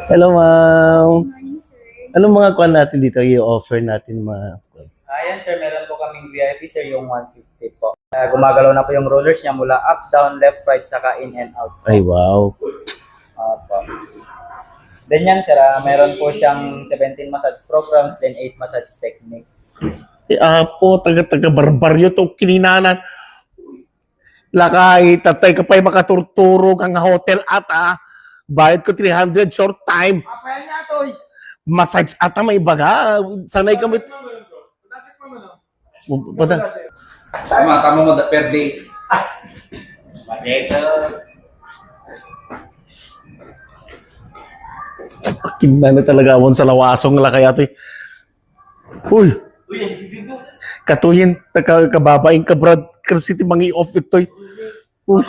Hello, ma'am. Anong mga kuan natin dito i-offer natin mga Ayan sir, meron po kaming VIP sir, yung 150 po. Gumagalaw na po yung rollers niya mula up, down, left, right, saka in and out. Ay, wow. Opo. Then yan sir, meron po siyang 17 massage programs, then 8 massage techniques. Po, taga barbaryo to kininanan. Lakay, tatay ka pa'y makaturturo kang hotel at bayad ko 300 short time. Apa yan nga to? Massage ata may baga. Sanay kami. Tama mo per day. Kinana talaga awon sa lawasong lakay ato. Uy. Katuyin, kababaing ka brad. Kasi mangi off ito'y. Uy.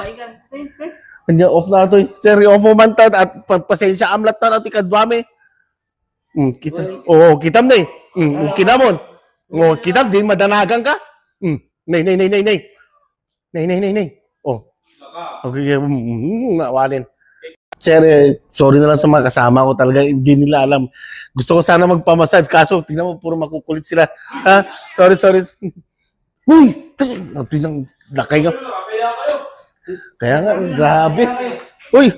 Kanya off na ito'y. Sir, off mo man ta. At pasensya amlat na natin kadwame. Kita. Oo, kitam na eh. Kinamon. Oo, kitam. Di madanagan ka. Nay. Nay. Oh. Okay, nawalin. Sir, sorry na lang sa mga kasama ko talaga. Hindi nila alam. Gusto ko sana magpamassage. Kaso, tingnan mo, puro makukulit sila. Ha? Sorry. Uy! Ito yung lakay ka. Kaya nga, grabe. Uy!